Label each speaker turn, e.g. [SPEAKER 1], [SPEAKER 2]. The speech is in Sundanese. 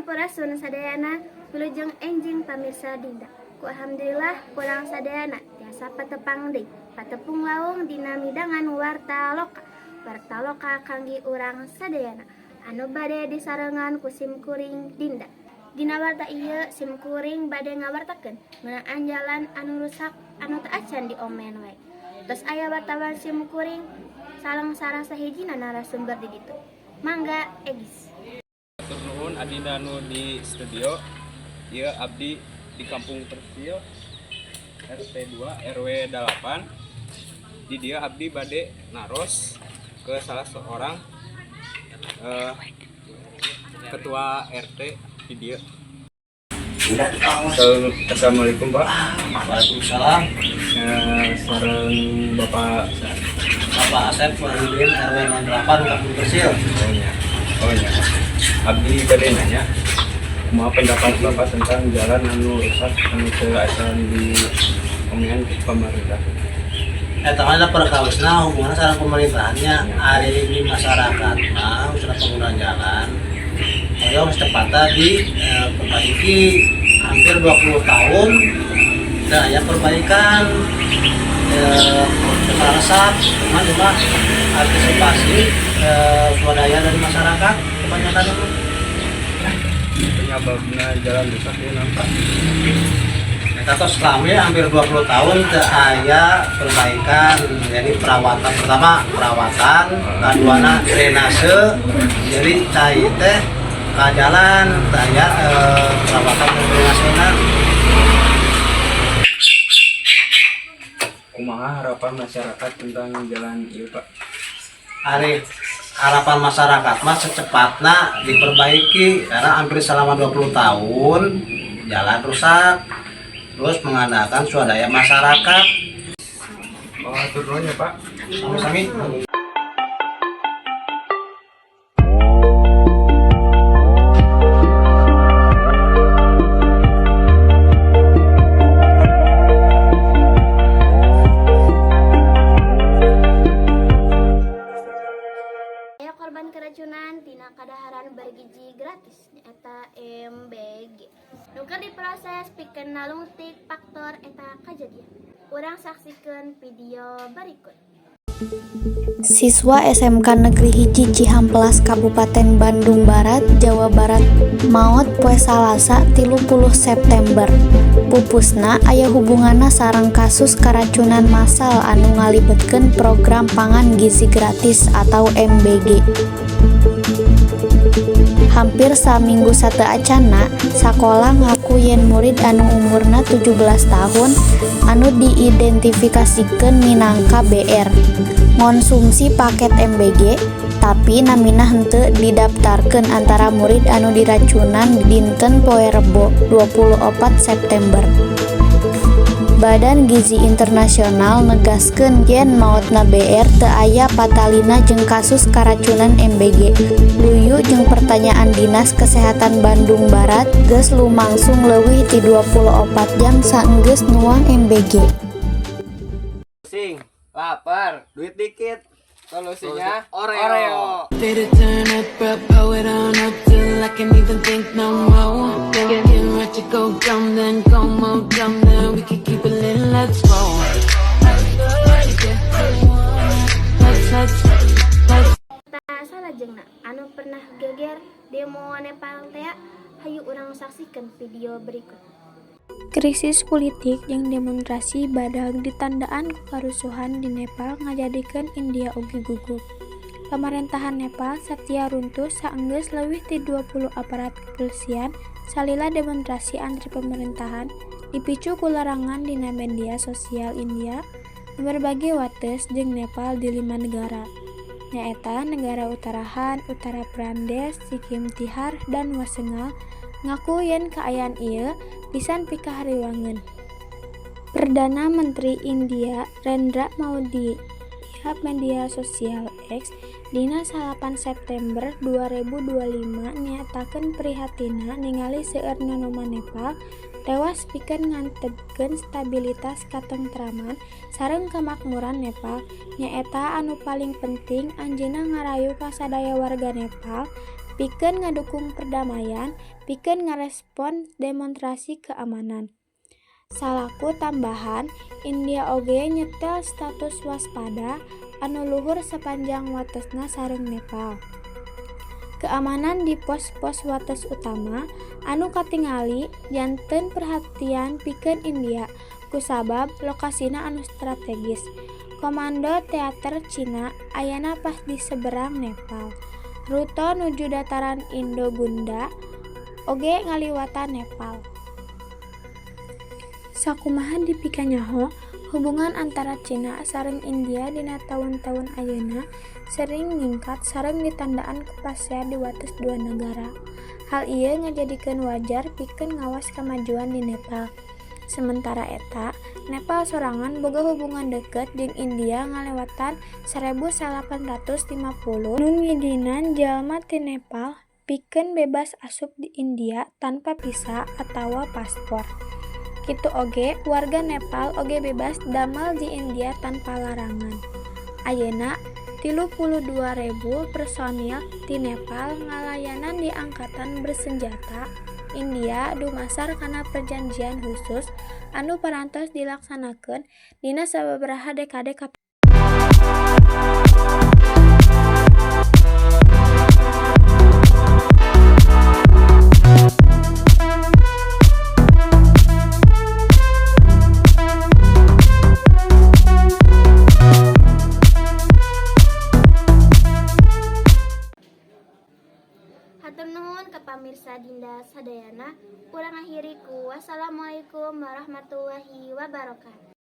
[SPEAKER 1] Sampurasun sadayana wilujeng enjing pamirsa Dinda. Ku alhamdulillah kurang sadayana tiasa patepang deui patepung laung dina midangan warta loka kangge urang sadayana anu bade disarengan ku simkuring Dinda. Dina warta ieu simkuring bade ngawartakeun ngeunaan jalan anu rusak anu teu acan diomen wae. Tos aya wartawan simkuring salang sareng sahijina narasumber di ditu. Mangga Egis.
[SPEAKER 2] Hatur nuhun adina nu di studio. Ieu abdi di Kampung Tersil RT 2 RW 8. Di dia abdi bade naros ke salah seorang ketua RT di dia. Assalamualaikum Pak.
[SPEAKER 3] Waalaikumsalam.
[SPEAKER 2] Sareng Bapak
[SPEAKER 3] Asep Farudin RW 08 Kampung Tersil.
[SPEAKER 2] Oh ya. Abdi bade nanya, kumaha pendapat Bapak tentang jalan anu rusak anu teu acan di omean pemerintah?
[SPEAKER 3] Tamanya perkawusna hubunganna sareng pemerintahannya ari di masyarakat mah usaha pengguna jalan hoyong secepatnya diperbaiki hampir 20 tahun dan ya perbaikan rusak cuma antisipasi swadaya dari masyarakat kebanyakan itu
[SPEAKER 2] Penyebabnya jalan rusak ya nampak.
[SPEAKER 3] Atau selama hampir 20 tahun aya perbaikan, jadi perawatan pertama perawatan, keduanya drainase, jadi cai teh ke jalan, aya perawatan drainasena.
[SPEAKER 2] Kumaha harapan masyarakat tentang jalan ieu Pak?
[SPEAKER 3] Hari harapan masyarakat mah secepatnya diperbaiki karena hampir selama 20 tahun jalan rusak. Terus mengandalkan swadaya masyarakat.
[SPEAKER 2] Oh, hatur nuhun ya Pak.
[SPEAKER 3] Sami-sami.
[SPEAKER 1] Aya korban keracunan tina kadaharan bergizi gratis eta MBG. Nuker diproses pikeun nalungtik faktor eta kajadian. Urang saksikeun video berikut.
[SPEAKER 4] Siswa SMK Negeri Hiji Cihamplas Kabupaten Bandung Barat, Jawa Barat maot poe Salasa 30 September. Pupusna aya hubunganna sareng kasus karacunan massal anu ngalibetkeun program pangan gizi gratis atau MBG. Hampir saminggu sateacanna sakola ngaku yen murid anu umurna 17 tahun anu diidentifikasikeun minangka BR ngonsumsi paket MBG tapi namina henteu didaftarkeun antara murid anu diracunan dinten poe Rebo 24 September. Badan Gizi Internasional negaskeun yen maotna BR teu aya patalina jeung kasus karacunan MBG. Luyu jeung pertanyaan Dinas Kesehatan Bandung Barat geus lumangsung leuwih ti 24 jam saenggeus nuang MBG.
[SPEAKER 2] Sing, lapar, duit dikit. Solusinya Oreo.
[SPEAKER 1] Salajengna anu pernah geger demo Nepal teh hayu urang saksikan video berikut.
[SPEAKER 5] Krisis politik yang demonstrasi badag ditandaan ku karusuhan di Nepal ngajadikeun India ugi gugup. Pemerintahan Nepal satia runtuh saenggeus leuwih ti 20 aparat kepolisian salila demonstrasi antri pemerintahan dipicu ku larangan dina media sosial India berbagai wates jeung Nepal di 5 negara. Nyaeta negara Uttarakhand, Uttar Pradesh, Sikkim Tihar, dan Wasengal ngaku yen kaayaan ieu pisan pikahariwangeun. Perdana Menteri India Narendra Modi di media sosial X dina 8 September 2025 nyatakeun prihatina ningali seueur nanoma Nepal tewas pikeun ngantepkeun stabilitas katentraman sareng kamakmuran Nepal nyaeta anu paling penting anjeunna ngarayu ka sadaya warga Nepal pikeun ngadukung perdamaian, pikeun ngarespon demonstrasi keamanan. Salaku tambahan, India oge nyetel status waspada anu luhur sepanjang watesna sareng Nepal. Keamanan di pos-pos wates utama anu katingali janten perhatian pikeun India kusabab lokasina anu strategis. Komando teater Cina ayana pas di seberang Nepal. Rute nuju dataran Indo-Gunda oge ngaliwatan Nepal. Sakumaha dipikanyaho, hubungan antara Cina sareng India dina tahun-tahun ayeuna sering ningkat sareng ditandaan kepastian di wates dua negara. Hal ieu ngajadikeun wajar pikeun ngawas kamajuan di Nepal. Sementara eta, Nepal sorangan boga hubungan deket jeung India ngalewatan 1850 nu ngidinan jalma ti Nepal pikeun bebas asup di India tanpa visa atawa paspor. Kitu oge warga Nepal oge bebas damel di India tanpa larangan. Ayeuna 32.000 personil ti Nepal ngalayanan di angkatan bersenjata India dumasar kana perjanjian khusus anu parantos dilaksanakeun dina sababaraha dekade
[SPEAKER 1] Hatur nuhun ka pamirsa Dinda sadayana. Urang akhiri ku wassalamualaikum warahmatullahi wabarakatuh.